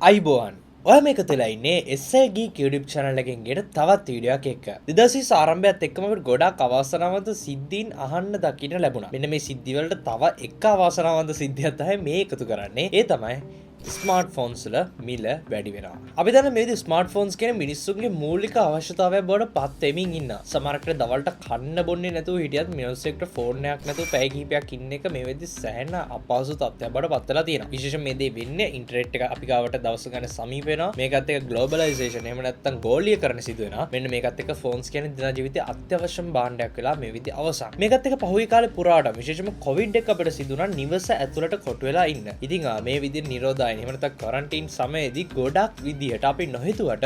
අයිබෝන් ඔය මේක තුලා ඉන්නේ Geek YouTube channel එකෙන් ගෙන තවත් වීඩියෝ එකක් එක්ක. 2020 ආරම්භයත් එක්කම අපිට ගොඩාක් අවාසනාවන්ත සිද්ධීන් අහන්න දකින්න ලැබුණා. මෙන්න මේ සිද්ධි වලට තව එක අවාසනාවන්ත සිද්ධියක් තමයි මේ එකතු කරන්නේ. ඒ තමයි ස්මාර්ට් ෆෝන්ස් වල මිල වැඩි වෙනවා. අපි දන්න මේ විදිහේ ස්මාර්ට් ෆෝන්ස් කියන මිනිස්සුන්ගේ මූලික අවශ්‍යතාවය බවට පත් වෙමින් ඉන්නවා. සමහරකට දවල්ට කන්න බොන්නේ නැතුව හිටියත් මිනිස්සෙක්ට ෆෝන් එකක් නැතුව පැය කිහිපයක් ඉන්න එක මේ වෙද්දි සෑහෙන අපහසු තත්ත්වයක් බවට පත් වෙලා තියෙනවා. විශේෂයෙන් මේ දේ වෙන්නේ ඉන්ටර්නෙට් එක අපි ගාවට දවස ගන්න සමීප වෙනවා. මේකත් එක්ක ග්ලෝබලයිසේෂන් එහෙම නැත්නම් ගෝලීකරණ සිදු වෙනවා. මෙන්න මේකත් එක්ක ෆෝන්ස් කියන්නේ දින ජීවිතයේ අත්‍යවශ්‍යම භාණ්ඩයක් වෙලා මේ විදිහ අවසන්. මේකත් එක්ක පහුගිය කාලේ පුරාට විශේෂයෙන්ම කොවිඩ් එක අපිට සිදු වුණා නිවස ඇතුළට කොටු වෙලා ඉන්න. ඉතින් මේ විදිහේ නිරෝධායන එහෙම නැත්නම් ක්වරන්ටයින් සමයේදී ගොඩක් විදිහට අපි නොහිතුවට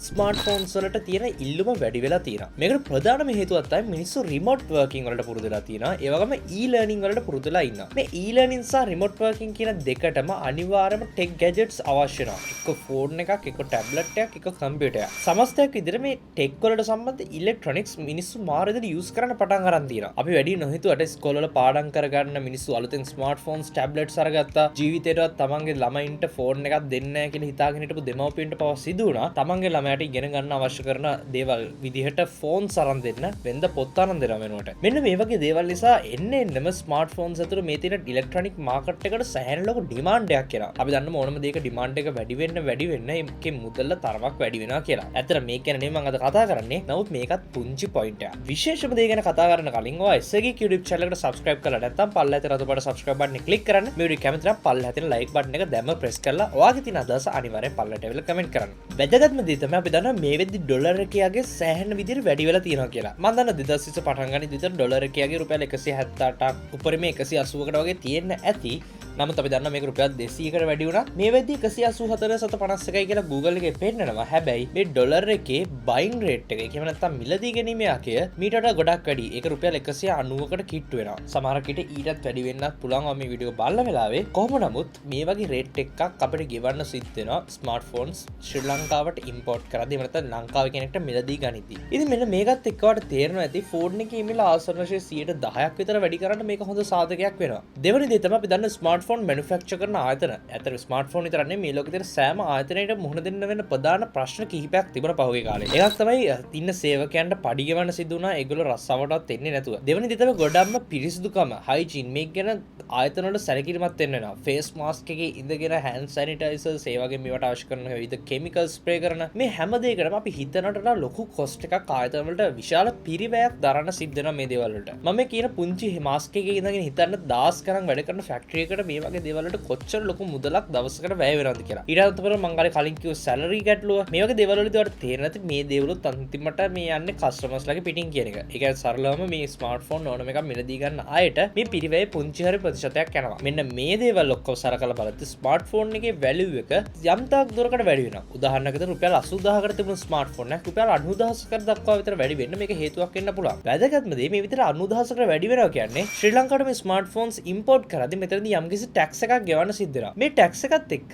ස්මාර්ට් ෆෝන්ස් වලට තියෙන ඉල්ලුම වැඩි වෙලා තියෙනවා. මේකට ප්‍රධානම හේතුවක් තමයි මිනිස්සු රිමෝට් වර්කින් වලට පුරුදු වෙලා තියෙනවා. ඒ වගේම ඊ-ලර්නින් වලට පුරුදු වෙලා ඉන්නවා. මේ ඊ-ලර්නින් සහ රිමෝට් වර්කින් කියන දෙකටම අනිවාර්යයෙන්ම ටෙක් ගැජට්ස් අවශ්‍ය වෙනවා. එක්ක ෆෝන් එකක්, එක්ක ටැබ්ලට් එකක්, එක්ක කම්පියුටර් එකක්. සමස්තයක් විදිහට මේ ටෙක් වලට සම්බන්ධ ඉලෙක්ට්‍රොනික්ස් මිනිස්සු මාර විදිහට යූස් කරන්න පටන් අරන් තියෙනවා. අපි වැඩි නොහිතුවට ඉස්කෝලවල පාඩම් කරගන්න මිනිස්සු අලුතෙන් ස්මාර්ට් ෆෝන්ස්, ටැබ්ලට්ස් අරගත්තා. ජීවිතේටවත් තමන්ගේ ළමයින්ට ෆෝන් එකක් දෙන්නේ නැහැ කියලා හිතාගෙන හිටපු දෙමව්පියන්ට පවා සිදු වුණා. තමන්ගේ ළමයාට ඉගෙන ගන්න අවශ්‍ය කරන දේවල් විදිහට ෆෝන්ස් අරන් දෙන්න වෙනද පොත් අරන් දෙනවා වෙනුවට. මෙන්න මේ වගේ දේවල් නිසා එන්නෙම ස්මාර්ට් ෆෝන්ස් අතර මේ තියෙන ඉලෙක්ට්‍රොනික මාකට් එකට සෑහෙන ලොකු ඩිමාන්ඩ් එකක් එනවා. අපි දන්න ඕනම දෙයක ඩිමාන්ඩ් එක වැඩි වෙන්න ඒකේ මුදල තරමක් වැඩි වෙනවා කියලා. ඇත්තට මේක ගැන නෙමෙයි මම අද කතා කරන්නේ. නමුත් මේකත් පුංචි පොයින්ට් එකක්. විශේෂම දේ ගැන කතා කරන කලින් ඔයා Geek YouTube channel එකට subscribe කරලා නැත්නම් පල්ලෙහාට රතු පාට subscribe button එක click කරන්න. මේ වීඩියෝ කැමති නම් පල්ලෙහාට තියෙන like button එක දැම්ම press කරලා ඔයාගේ තියෙන අදහස අනිවාර්යෙන් පල්ලෙහාට ඇවිල්ලා comment කරන්න. වැදගත්ම දේ තමයි අපි දන්නවා මේ වෙද්දි ඩොලර් එකේ සෑහෙන විදිහට වැඩි වෙලා තියෙනවා කියලා. මම දන්නවා 2020 පටන් ගන්න විතර ඩොලර් එකේ රුපියල් 178ක් උඩරිම 180කට වගේ තියෙන්න ඇති. නමුත් අපි දන්නවා මේක රුපියල් 200කට වැඩි වුණා. මේ වෙද්දි 184.51යි කියලා Google එකේ පෙන්නනවා. හැබැයි මේ ඩොලර් එකේ බයින් රේට් එක එහෙම නැත්නම් මිලදී ගැනීමේ අකය මීට වඩා ගොඩක් වැඩි. ඒක රුපියල් 190කට කිට්ටු වෙනවා. සමහර කෙට ඊටත් වැඩි වෙන්නත් පුළුවන් මේ වීඩියෝ බලන වෙලාවේ. කොහොම නමුත් මේ වගේ රේට් එකක් අපිට ගෙවන්න සිද්ධ වෙනවා ස්මාර්ට් ෆෝන්ස් ශ්‍රී ලංකාවට ඉම්පෝට් කරද්දී එහෙම නැත්නම් ලංකාවේ කෙනෙක්ට මිලදී ගනිද්දී. ඉතින් මෙන්න මේකත් එක්කවට තේරෙනවා ඇති ෆෝන් එකේ මිල ආසන්න වශයෙන් 10%ක් විතර වැඩි කරන්න මේක හොඳ සාධකයක් වෙනවා. දෙවෙනි දේ තමයි අපි දන්න ස්මාර්ට් ෆෝන් මැනුෆැක්චර් කරන ආයතන. ඇත්තට ස්මාර්ට් ෆෝන් විතර නෙමෙයි මේ ලෝකේ තියෙන සෑම ආයතනයකටම මුහුණ දෙන්න වෙන ප්‍රධාන ප්‍රශ්න කිහිපයක් තිබුණා පහුගිය කාලේ. එකක් තමයි ඉන්න සේවකයන්ට පඩි ගෙවන්න සිදු වුණා. ඒගොල්ලෝ රස්සාවටවත් එන්නේ නැතුව. දෙවෙනි දේ තමයි ගොඩක්ම පිරිසිදුකම, හයිජීන් මේක ගැන ආයතන වල සැලකිලිමත් වෙන්න වෙනවා. ෆේස් මාස්ක් එකේ ඉඳගෙන හෑන්ඩ් සැනිටයිසර්ස් ඒ වගේ මේවට අවශ්‍ය කරන විවිධ කෙමිකල්ස් ස්ප්‍රේ කරන මේ හැම දෙයකටම අපි හිතනට වඩා ලොකු කොස්ට් එකක් ආයතන වලට විශාල පිරිවැයක් දරන්න සිද්ධ වෙනවා මේ දේවල් වලට. මම කියන පුංචි මාස්ක් එකේ ඉඳගෙන හිතන්න 10 ගණන් වැඩ කරන ෆැක්ටරි එකකට මේ වගේ දේවල් වලට කොච්චර ලොකු මුදලක් දවසකට වැය වෙනවද කියලා. ඊට අමතරව මම කලින් කිව්ව සැලරි ගැටලුව මේ වගේ දේවල් වලදී ඔයාලට තේරෙන්නේ නැති මේ දේවලුත් අන්තිමට මේ යන්නේ කස්ටමර්ස්ලාගේ පිටින් කියන එක. ඒ කියන්නේ සරලවම මේ ස්මාර්ට් ෆෝන් ඕනම එකක් මිලදී ගන්න ආයෙට මේ පිරිවැය පුංචි හරි ප්‍රතිශතයක් යනවා. මෙන්න මේ දේවල් ඔක්කොම සරකලා බලද්දී ස්මාර්ට් ෆෝන් එකේ වැලියු එක යම් තාක් දුරකට වැඩි වෙනවා. උදාහරණයකට රුපියල් 80000කට තිබුණු ස්මාර්ට් ෆෝන් එකක් රුපියල් 90000කට දක්වා විතර වැඩි වෙන්න මේක හේතුවක් වෙන්න පුළුවන්. වැදගත්ම දේ මේ විතර 90000කට වැඩි වෙනවා කියන්නේ ශ්‍රී ලංකාවට මේ ස්මාර්ට් ෆෝන්ස් ඉම්පෝට් කරද්දී මෙතනදී යම්කිසි ටැක්ස් එකක් ගෙවන්න සිද්ධ වෙනවා. මේ ටැක්ස් එකත් එක්ක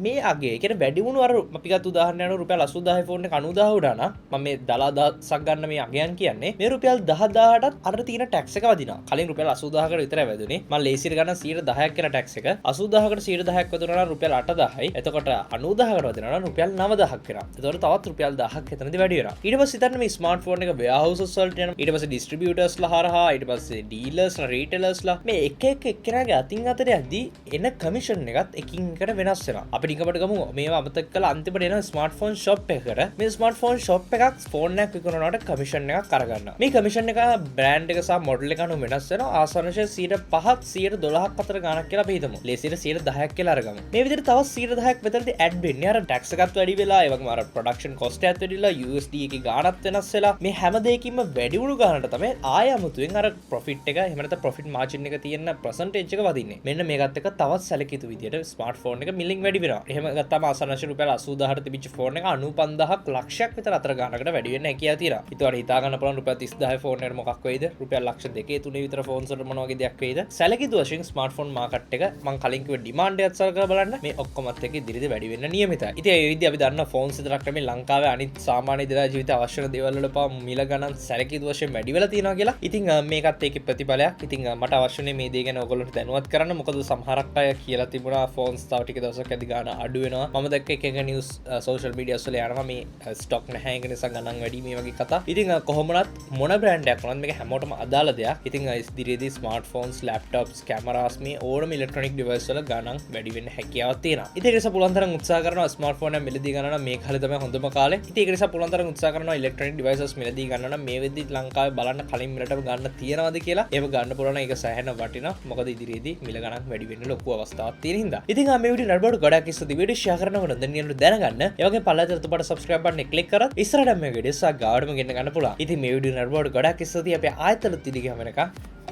මේ අගේ කියන්නේ වැඩි වුණු අර අපි ගත්ත උදාහරණයක් රුපියල් 80000 ෆෝන් එක 90000 වුණා නම් මම මේ දලාදහසක් ගන්න මේ අගයන් කියන්නේ මේ රුපියල් 10000ටත් අර තියෙන ටැක්ස් එක වදිනවා. කලින් රුපියල් 80000කට විතරයි වැදුනේ. මම ලේසියට ගන්න 10%ක් කියලා ටැක්ස් එක 80000කට 10%ක් වැදුනා නම් රුපියල් 8000යි. එතකොට 90000කට වදිනවා නම් රුපියල් 9000ක් වෙනවා. එතකොට තවත් රුපියල් 1000ක් එතනදී වැඩි වෙනවා. ඊට පස්සේ හිතන්න මේ ස්මාර්ට් ෆෝන් එක වෙයාහවුසස් වලට යනවා. ඊට පස්සේ ඩිස්ට්‍රිබියුටර්ස්ලා හරහා ඊට පස්සේ ඩීලර්ස්ලා රීටේලර්ස්ලා මේ එක එක්කෙනාගේ අතින් අතට යද්දී එන කමිෂන් එකත් එකින් එකට වෙනස් වෙනවා. අපි නිකමට ගමු මේවා අමතක කළා අන්තිමට එන ස්මාර්ට් ෆෝන් ෂොප් එකකට මේ ස්මාර්ට් ෆෝන් ෂොප් එකක් ෆෝන් එකක් විකුණනකොට කමිෂන් එකක් අරගන්නවා. මේ කමිෂන් එක බ්‍රෑන්ඩ් එක සහ මොඩල් එක අනුව වෙනස් වෙනවා. ආසන්න වශයෙන් 5%ක් 12ක් අතර ගණක් කියලා අපි හිතමු. ලේසියට 10%ක් කියලා අරගමු. මේ විදිහට තවත් 10%ක් විතරදී ඇඩ් වෙන්නේ. අර ටැක්ස් එකත් වැඩි වෙලා ඒ වගේම අර ප්‍රොඩක්ෂන් කොස්ට් එකත් වැඩිලා USD එකේ ගාණත් වෙනස් වෙලා මේ හැම දෙයකින්ම වැඩි වුණු ගාණට තමයි ආය අමුතුවෙන් අර ප්‍රොෆිට් එක එහෙම නැත්නම් ප්‍රොෆිට් මාර්ජින් එක තියෙන percentage එක වදින්නේ. මෙන්න මේකත් එක්ක තවත් සැලකිය යුතු විදිහට ස්මාර්ට් ෆෝන් එක මිලින් වැඩි වෙනවා. එහෙම ගත්තාම ආසන්න වශයෙන් රුපියල් 80000ට තිබිච්ච ෆෝන් එක 95000ක් ලක්ෂයක් විතර අතර ගානකට වැඩි වෙන්න හැකියාව තියෙනවා. ඒතකොට හිතා ගන්න පුළුවන් රුපියල් 30000 ෆෝන් එකට මොකක් වෙයිද? රුපියල් ලක්ෂ 2-3 විතර ෆෝන්ස් වලට මොන වගේ දෙයක් වෙයිද? සැලකිය යුතු වශයෙන් ස්මාර්ට් ෆෝන් මාකට් එක මම කලින් කිව්ව ඩිමාන්ඩ් එකත් සලකලා බලන්න මේ ඔක්කොමත් එක්ක ඉදිරියට වැඩි වෙන්න නියමිතයි. ඉතින් ඒ විදිහට අපි දන්නවා ෆෝන්ස් විතරක් නෙමෙයි ලංකාවේ අනිත් සාමාන්‍ය දිනා ජීවිත අවශ්‍ය කරන දේවල් වල පවා මිල ගණන් සැලකිය යුතු වශයෙන් වැඩි වෙලා තියෙනවා කියලා. ඉතින් මේකත් ඒකේ ප්‍රතිඵලයක්. ඉතින් මට අවශ්‍යනේ මේ දේ ගැන ඔයගොල්ලන්ට දැනුවත් කරන්න. මොකද සමහරක් අය කියලා තිබුණා ෆෝන්ස් තව ටික දවසක් ඇද්දි ගාන ගණන අඩු වෙනවා. මම දැක්ක එක නිවස් සෝෂල් මීඩියා වල යනවා මේ ස්ටොක් නැහැ ඒක නිසා ගණන් වැඩි මේ වගේ කතා. ඉතින් කොහොමවත් මොන බ්‍රෑන්ඩ් එකක් වුණත් මේක හැමෝටම අදාළ දෙයක්. ඉතින් ඉදිරියේදී ස්මාර්ට්ෆෝන්ස්, ලැප්ටොප්ස්, කැමරාස් මේ ඕනම ඉලෙක්ට්‍රොනික ඩිවයිස් වල ගණන් වැඩි වෙන්න හැකියාවක් තියෙනවා. ඉතින් ඒක නිසා පුළුවන් තරම් උත්සාහ කරනවා ස්මාර්ට්ෆෝන් එක මිලදී ගන්න මේ කාලේ තමයි හොඳම කාලේ. ඉතින් ඒක නිසා පුළුවන් තරම් උත්සාහ කරනවා ඉලෙක්ට්‍රොනික ඩිවයිසස් මිලදී ගන්න නම් මේ වෙද්දි ලංකාවේ බලන්න කලින් මිලටම ගන්න තියනවාද කියලා. ඒක ගන්න පුළුවන් ඒක සෑහෙන වටිනවා. මොකද ඉදිරියේදී මිල ගණන් වැඩි වෙන්න ලොකු අවස්ථාවක් තියෙන හින්දා. ඉතින් මේ වීඩියෝ නඩබඩ ගොඩක් ඉස්සෙදි වීඩියෝ ෂෙයා කරනකොට දැන් දැනගන්න. ඒ වගේ පල්ලෙහාට තුපට subscribe button එක click කරත් ඉස්සරහට මේ වීඩියෝස් ගාඩම ගෙන්න ගන්න පුළුවන්. ඉතින් මේ වීඩියෝ නඩබඩ ගොඩක් ඉස්සෙදි අපි ආයතන තිරි ගහම වෙනකන්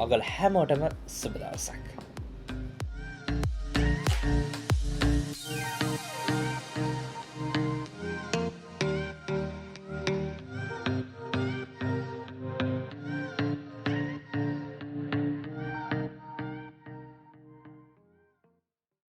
ඔයගොල්ලෝ හැමෝටම සුබ දවසක්.